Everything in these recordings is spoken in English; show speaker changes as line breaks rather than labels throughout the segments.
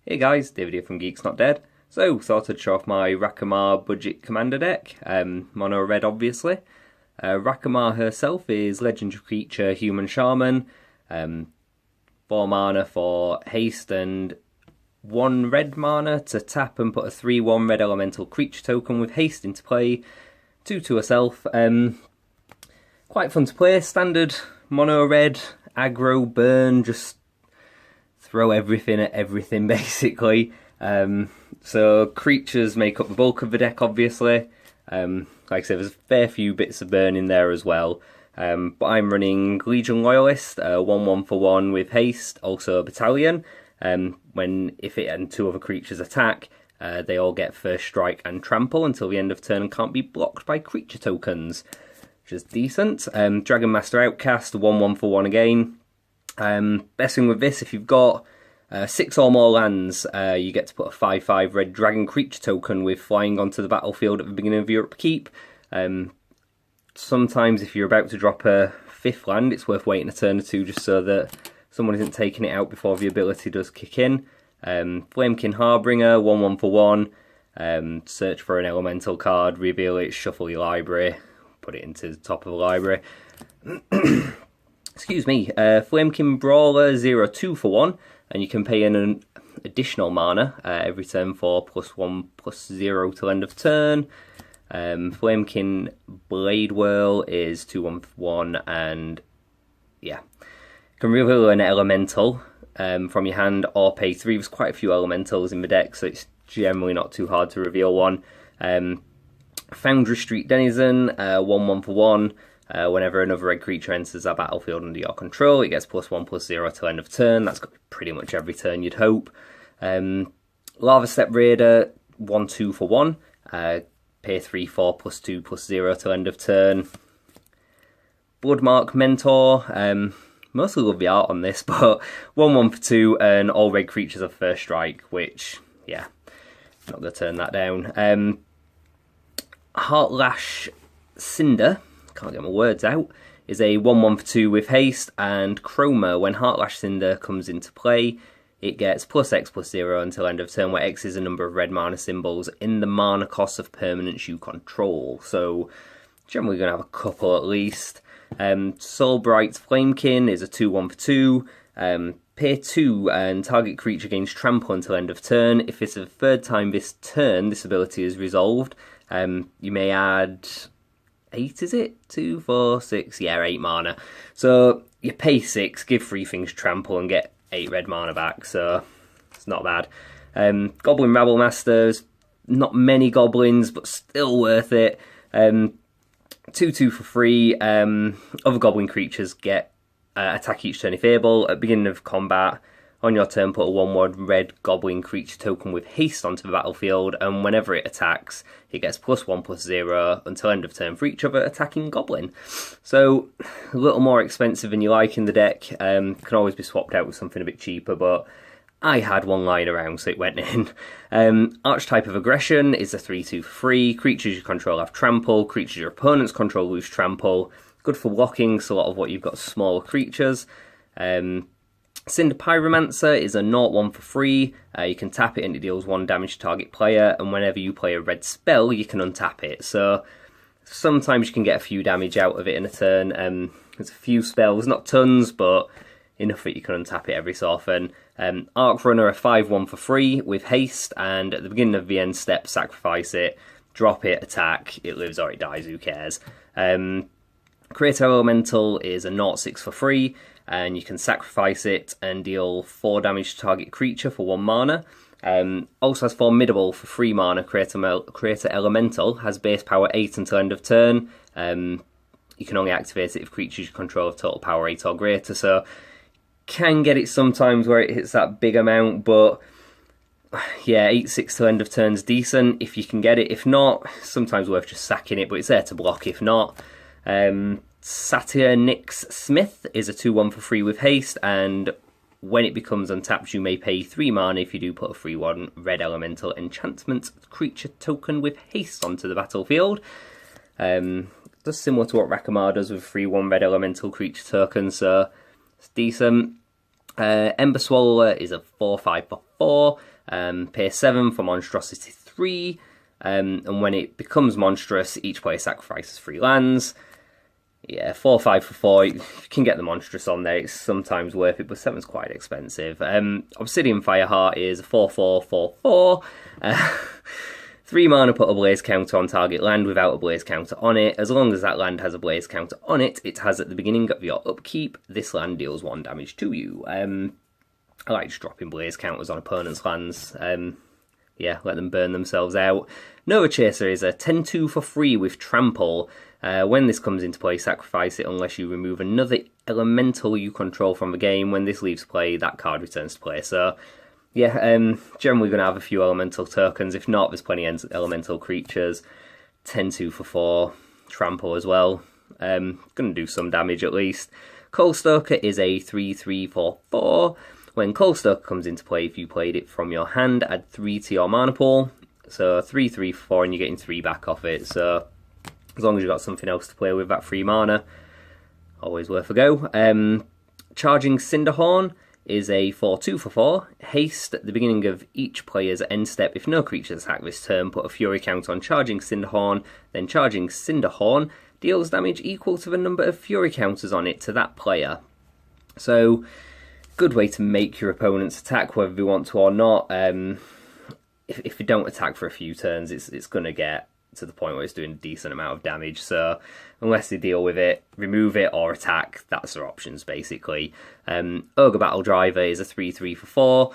Hey guys, David here from Geeks Not Dead. So, thought I'd show off my Rakamar budget commander deck. Mono red, obviously. Rakamar herself is legendary creature, human shaman. 4 mana for haste and 1 red mana to tap and put a 3/1 red elemental creature token with haste into play. 2 to herself. Quite fun to play. Standard mono red, aggro, burn, just throw everything at everything basically. So creatures make up the bulk of the deck, obviously. Like I said, there's a fair few bits of burn in there as well. But I'm running Legion Loyalist, 1/1 for 1 with haste, also a battalion. If it and 2 other creatures attack, they all get first strike and trample until the end of turn and can't be blocked by creature tokens, which is decent. Dragon Master Outcast, 1/1 for 1 again. Best thing with this, if you've got 6 or more lands, you get to put a 5/5 red dragon creature token with flying onto the battlefield at the beginning of your upkeep. Sometimes if you're about to drop a 5th land, it's worth waiting a turn or 2 just so that someone isn't taking it out before the ability does kick in. Flamekin Harbinger, 1/1 for 1. Search for an elemental card, reveal it, shuffle your library, put it into the top of the library. Excuse me. Flamekin Brawler, 0/2 for 1. And you can pay in an additional mana every turn for +1/+0 till end of turn. Flamekin Blade Whirl is 2/1 for 1, and yeah, you can reveal an elemental from your hand or pay 3. There's quite a few elementals in the deck, so it's generally not too hard to reveal one. Foundry Street Denizen, 1/1 for 1. Whenever another red creature enters our battlefield under your control, it gets +1/+0 till end of turn. That's got pretty much every turn you'd hope. Lava Step Raider, 1/2 for 1. Pay 3/4 +2/+0 till end of turn. Bloodmark Mentor. Mostly love the art on this, but 1/1 for 2, and all red creatures have first strike, which, yeah, not going to turn that down. Heartlash Cinder, can't get my words out, is a 1/1 for 2 with haste, and Chroma. When Heartlash Cinder comes into play, it gets +X/+0 until end of turn, where X is a number of red mana symbols in the mana cost of permanents you control. So generally going to have a couple at least. Soulbright's Flamekin is a 2/1 for 2. Pay 2 and target creature gains trample until end of turn. If it's the 3rd time this turn this ability is resolved, you may add 8, is it? 2, 4, 6, yeah, 8 mana. So you pay 6, give 3 things trample and get 8 red mana back, so it's not bad. Goblin Rabble Masters, not many goblins, but still worth it. 2/2 for free. Other goblin creatures get attack each turn if able. At the beginning of combat, on your turn, put a 1/1 red goblin creature token with haste onto the battlefield, and whenever it attacks, it gets +1/+0 until end of turn for each other attacking goblin. So, a little more expensive than you like in the deck. Can always be swapped out with something a bit cheaper, but I had one lying around, so it went in. Archetype of Aggression is a 3/2 for free. Creatures you control have trample. Creatures your opponents control lose trample. Good for blocking, so a lot of what you've got smaller creatures. Cinder Pyromancer is a 0/1 for free. You can tap it and it deals 1 damage to target player, and whenever you play a red spell, you can untap it. So sometimes you can get a few damage out of it in a turn. There's a few spells, not tons, but enough that you can untap it every so often. Arc Runner, a 5/1 for free with haste, and at the beginning of the end step, sacrifice it, drop it, attack, it lives or it dies, who cares. Creator Elemental is a 0/6 for free, and you can sacrifice it and deal 4 damage to target creature for 1 mana. Also has Formidable for 3 mana. Creator Elemental has base power 8 until end of turn. You can only activate it if creatures you control have total power 8 or greater, so can get it sometimes where it hits that big amount, but yeah, 8/6 till end of turn's decent if you can get it. If not, sometimes worth just sacking it, but it's there to block if not. Satyr Nyx Smith is a 2/1 for free with haste, and when it becomes untapped, you may pay 3 mana if you do put a 3/1 red elemental enchantment creature token with haste onto the battlefield. Just similar to what Rakamar does with 3/1 red elemental creature token, so it's decent. Ember Swallower is a 4/5 for 4, pay 7 for Monstrosity 3, and when it becomes monstrous, each player sacrifices 3 lands. Yeah, 4/5 for 4, you can get the monstrous on there, it's sometimes worth it, but 7's quite expensive. Obsidian Fireheart is a 4/4 for 4, 3 mana, put a blaze counter on target land without a blaze counter on it. As long as that land has a blaze counter on it, it has at the beginning of your upkeep, this land deals 1 damage to you. I like just dropping blaze counters on opponents' lands. Yeah, let them burn themselves out. Nova Chaser is a 10/2 for 3 with Trample. When this comes into play, sacrifice it unless you remove another elemental you control from the game. When this leaves play, that card returns to play. So, yeah, generally going to have a few elemental tokens. If not, there's plenty of elemental creatures. 10/2 for 4, Trample as well. Going to do some damage at least. Coalstoker is a 3/3 for 4. When Coalstoker comes into play, if you played it from your hand, add 3 to your mana pool. So 3/3 for 4, and you're getting 3 back off it. So as long as you've got something else to play with that 3 mana, always worth a go. Charging Cinderhorn is a 4/2 for 4. Haste at the beginning of each player's end step. If no creatures attack this turn, put a fury count on Charging Cinderhorn. Then Charging Cinderhorn deals damage equal to the number of fury counters on it to that player. So, good way to make your opponents attack whether they want to or not. If you don't attack for a few turns, it's going to get to the point where it's doing a decent amount of damage. So unless they deal with it, remove it or attack, that's their options basically. Ogre Battle Driver is a 3/3 for 4.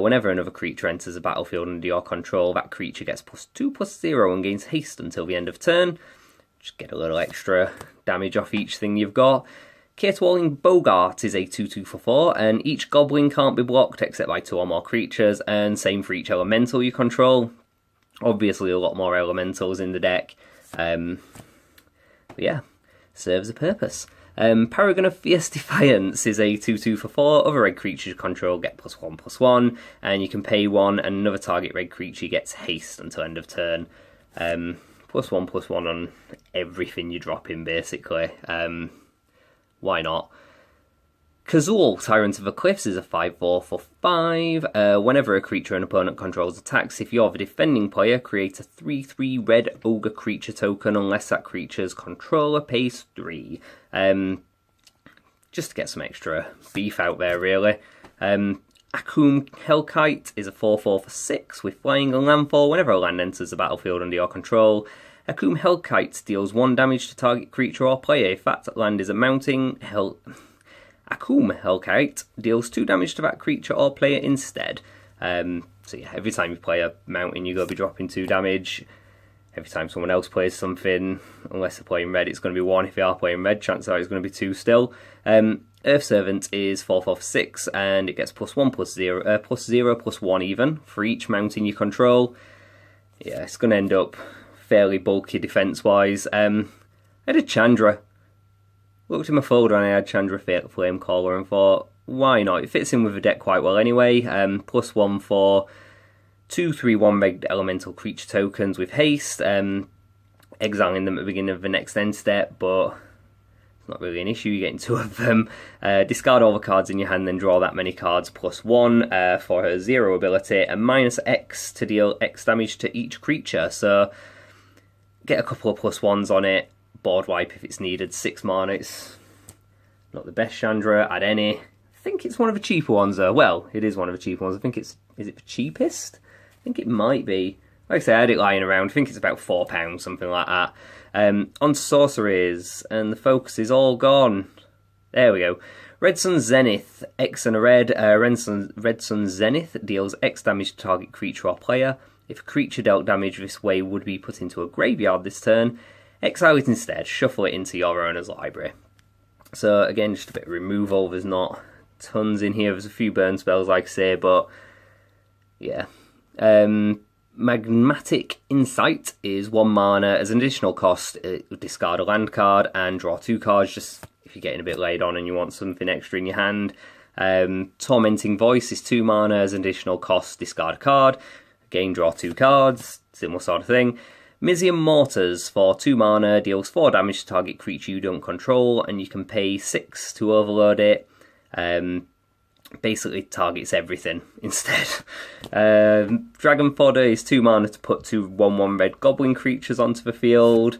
Whenever another creature enters a battlefield under your control, that creature gets +2/+0 and gains haste until the end of turn. Just get a little extra damage off each thing you've got. Caterwauling Bogart is a 2/2 for 4, and each goblin can't be blocked except by 2 or more creatures, and same for each elemental you control. Obviously a lot more elementals in the deck. But yeah, serves a purpose. Paragon of Fierce Defiance is a 2/2 for 4. Other red creatures you control get +1/+1, and you can pay 1, and another target red creature gets haste until end of turn. +1/+1 on everything you drop in basically. Why not? Kazul, Tyrant of the Cliffs, is a 5/4 for 5. Whenever a creature an opponent controls attacks, if you're the defending player, create a 3/3 red ogre creature token unless that creature's controller pays 3. Just to get some extra beef out there, really. Akoum Hellkite is a 4/4 for 6 with flying and landfall. Whenever a land enters the battlefield under your control, Akoum Hellkite deals 1 damage to target creature or player. If that land is a mounting, Akoum Hellkite deals 2 damage to that creature or player instead. So yeah, every time you play a mountain, you're going to be dropping 2 damage. Every time someone else plays something, unless they're playing red, it's going to be 1. If they are playing red, chances are it's going to be 2 still. Earth Servant is 4/4 for 6, and it gets +1/+0, +0/+1 even, for each mountain you control. Yeah, it's going to end up fairly bulky defense-wise. I had a Chandra. Looked in my folder and I had Chandra Flamecaller and thought, why not? It fits in with the deck quite well anyway. +1 for 2/3/1 red elemental creature tokens with haste. Exiling them at the beginning of the next end step, but it's not really an issue. You're getting 2 of them. Discard all the cards in your hand, then draw that many cards. +1 for her 0 ability, and -X to deal X damage to each creature. So get a couple of +1s on it. Board wipe if it's needed. 6 mana. It's not the best Chandra. Add any. I think it's one of the cheaper ones though. Well, it is one of the cheaper ones. I think it's... Is it the cheapest? I think it might be. Like I say, I had it lying around. I think it's about £4, something like that. On sorceries, and the focus is all gone. There we go. Red Sun Zenith, X and a red. Red Sun Zenith deals X damage to target creature or player. If a creature dealt damage this way would be put into a graveyard this turn, exile it instead, shuffle it into your owner's library. So again, just a bit of removal. There's not tons in here. There's a few burn spells, like I say, but yeah. Magmatic Insight is 1 mana. As an additional cost, discard a land card and draw 2 cards, just if you're getting a bit laid on and you want something extra in your hand. Tormenting Voice is 2 mana. As an additional cost, discard a card. Again, draw 2 cards. Similar sort of thing. Mizium Mortars for 2 mana, deals 4 damage to target creature you don't control, and you can pay 6 to overload it. basically targets everything instead. Dragon Fodder is 2 mana to put 2 1/1 red goblin creatures onto the field.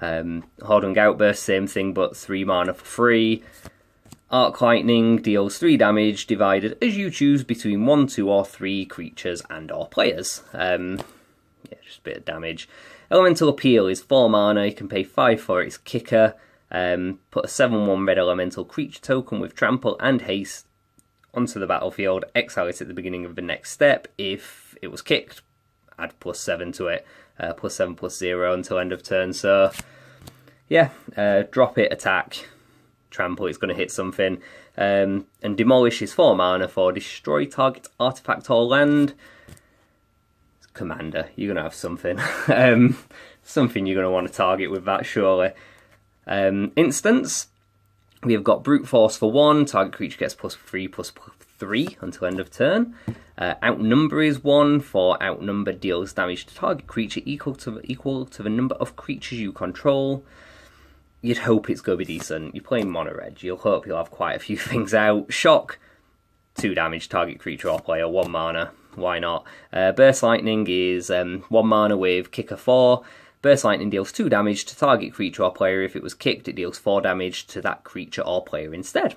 Hordung Outburst, same thing, but 3 mana for free. Arc Lightning deals 3 damage, divided as you choose between 1, 2, or 3 creatures and or players. Just a bit of damage. Elemental Appeal is 4 mana, you can pay 5 for its kicker. Put a 7/1 red elemental creature token with trample and haste onto the battlefield, exile it at the beginning of the next step. If it was kicked, add +7 to it, +7/+0 until end of turn. So yeah, drop it, attack, trample, it's going to hit something. And Demolish is 4 mana for destroy target artifact or land. Commander, you're going to have something. Something you're going to want to target with that, surely. Instance, we have got Brute Force for 1, target creature gets +3/+3 until end of turn. Outnumber is 1 for outnumber deals damage to target creature equal to the number of creatures you control. You'd hope it's going to be decent. You're playing mono red, you'll hope you'll have quite a few things out. Shock, 2 damage, target creature or player, 1 mana, why not? Burst Lightning is 1 mana with kicker 4. Burst Lightning deals 2 damage to target creature or player. If it was kicked, it deals 4 damage to that creature or player instead.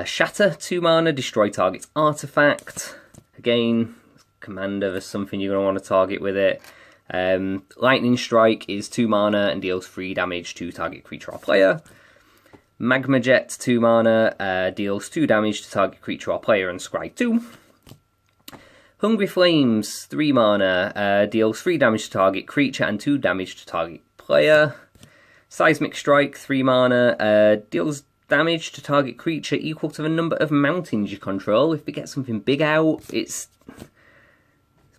Shatter, 2 mana, destroy target's artifact. Again, commander, there's something you're going to want to target with it. Lightning Strike is 2 mana and deals 3 damage to target creature or player. Magma Jet, 2 mana, deals 2 damage to target creature or player and scry 2. Hungry Flames, 3 mana, deals 3 damage to target creature and 2 damage to target player. Seismic Strike, 3 mana, deals damage to target creature equal to the number of mountains you control. If we get something big out, it's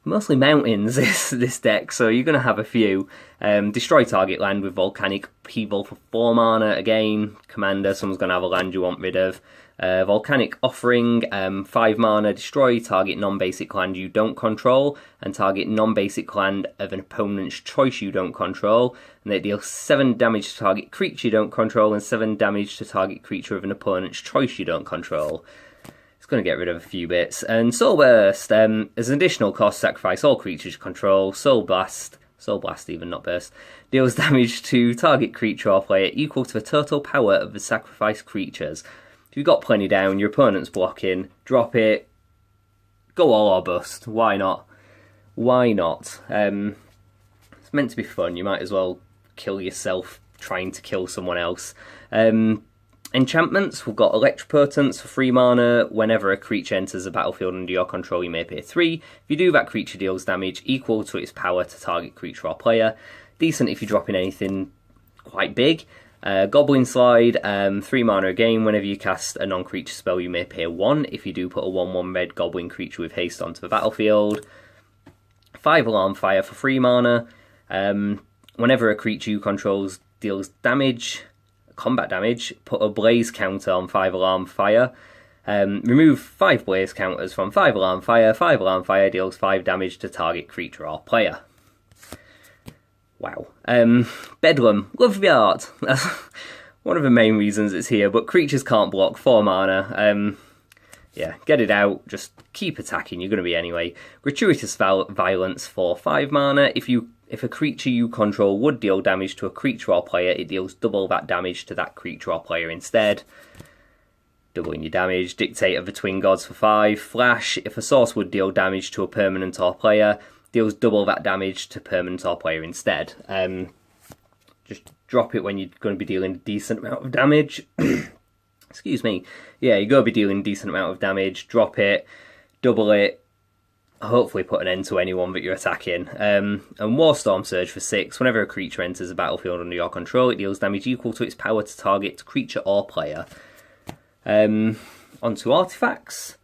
mostly mountains, this deck, so you're going to have a few. Destroy target land with Volcanic Upheaval for 4 mana. Again, commander, someone's going to have a land you want rid of. Volcanic Offering, 5 mana, destroy target non-basic land you don't control, and target non-basic land of an opponent's choice you don't control, and it deals 7 damage to target creature you don't control, and 7 damage to target creature of an opponent's choice you don't control. It's going to get rid of a few bits. And Soul Burst, as an additional cost, sacrifice all creatures you control. Soul Blast even, not Burst, deals damage to target creature or player equal to the total power of the sacrificed creatures. If you've got plenty down, your opponent's blocking, drop it, go all or bust. Why not? Why not? It's meant to be fun. You might as well kill yourself trying to kill someone else. Enchantments, we've got Electropotence for 3 mana. Whenever a creature enters the battlefield under your control, you may pay 3. If you do, that creature deals damage equal to its power to target creature or player. Decent if you're dropping anything quite big. Goblin Slide, 3 mana again. Whenever you cast a non-creature spell, you may pay 1. If you do, put a 1/1 red goblin creature with haste onto the battlefield. 5 Alarm Fire for 3 mana. Whenever a creature you control deals damage, combat damage, put a blaze counter on 5 Alarm Fire. Remove 5 blaze counters from 5 Alarm Fire. 5 Alarm Fire deals 5 damage to target creature or player. Wow. Bedlam, love the art. That's one of the main reasons it's here, but creatures can't block, 4 mana. Yeah, get it out, just keep attacking, you're going to be anyway. Gratuitous Violence for 5 mana. If a creature you control would deal damage to a creature or player, it deals double that damage to that creature or player instead. Doubling your damage. Dictate of the Twin Gods for 5. Flash, if a source would deal damage to a permanent or player, deals double that damage to permanent or player instead. Just drop it when you're going to be dealing a decent amount of damage. Excuse me. Yeah, you're going to be dealing a decent amount of damage. Drop it, double it, hopefully put an end to anyone that you're attacking. And Warstorm Surge for 6. Whenever a creature enters the battlefield under your control, it deals damage equal to its power to target creature or player. Onto artifacts.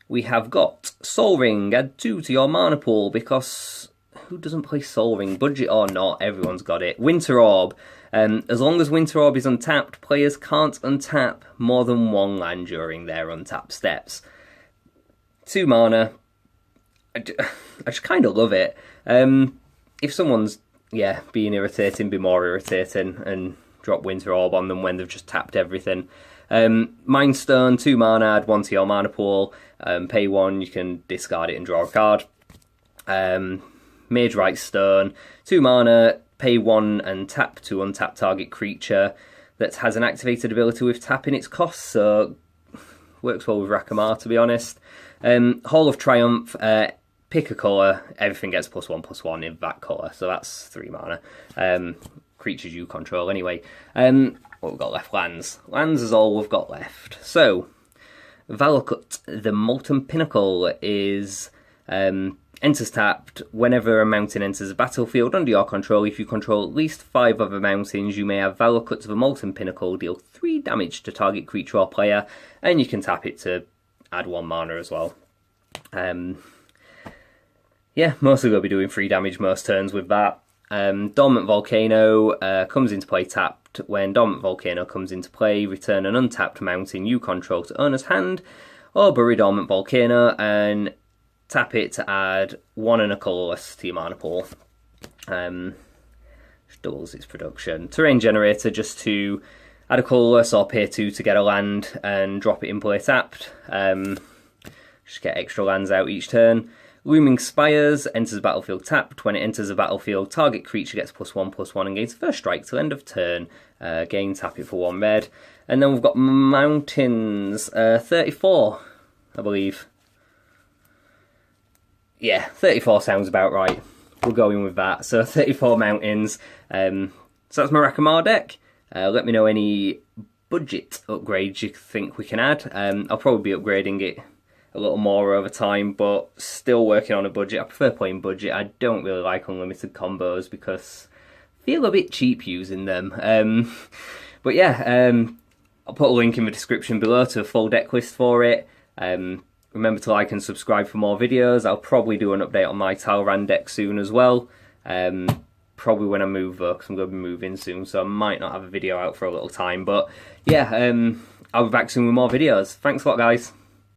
We have got Soul Ring, add 2 to your mana pool, because who doesn't play Soul Ring? Budget or not, everyone's got it. Winter Orb. As long as Winter Orb is untapped, players can't untap more than 1 land during their untap steps. 2 mana. I just kind of love it. If someone's, being irritating, be more irritating and drop Winter Orb on them when they've just tapped everything. Mind Stone, 2 mana, add 1 to your mana pool. Pay 1, you can discard it and draw a card. Mage Right Stone, 2 mana, pay 1 and tap to untap target creature that has an activated ability with tap in its cost, so works well with Rakamar, to be honest. Hall of Triumph, pick a colour, everything gets +1/+1 in that colour, so that's 3 mana. Creatures you control anyway. What we've got left? Lands. Lands is all we've got left. So, Valakut, the Molten Pinnacle, is enters tapped. Whenever a mountain enters a battlefield under your control, if you control at least 5 other mountains, you may have Valakut, the Molten Pinnacle, deal 3 damage to target creature or player, and you can tap it to add 1 mana as well. Yeah, mostly going to be doing 3 damage most turns with that. Dormant Volcano comes into play tapped. When Dormant Volcano comes into play, return an untapped mountain you control to owner's hand, or bury Dormant Volcano and tap it to add 1 and a colourless to your mana pool. Which doubles its production. Terrain Generator, just to add a colourless or pay 2 to get a land and drop it in play tapped. Just get extra lands out each turn. Looming Spires enters the battlefield tapped. When it enters the battlefield, target creature gets +1/+1 and gains first strike till end of turn. Again, tap it for 1 red. And then we've got Mountains, 34, I believe. Yeah, 34 sounds about right. We'll go in with that. So 34 Mountains. So that's my Rakamar deck. Let me know any budget upgrades you think we can add. I'll probably be upgrading it a little more over time, but still working on a budget. I prefer playing budget. I don't really like unlimited combos because I feel a bit cheap using them. But yeah, I'll put a link in the description below to a full deck list for it. Remember to like and subscribe for more videos. I'll probably do an update on my Talrand deck soon as well. Probably when I move though, because I'm going to be moving soon, so I might not have a video out for a little time. But yeah, I'll be back soon with more videos. Thanks a lot, guys.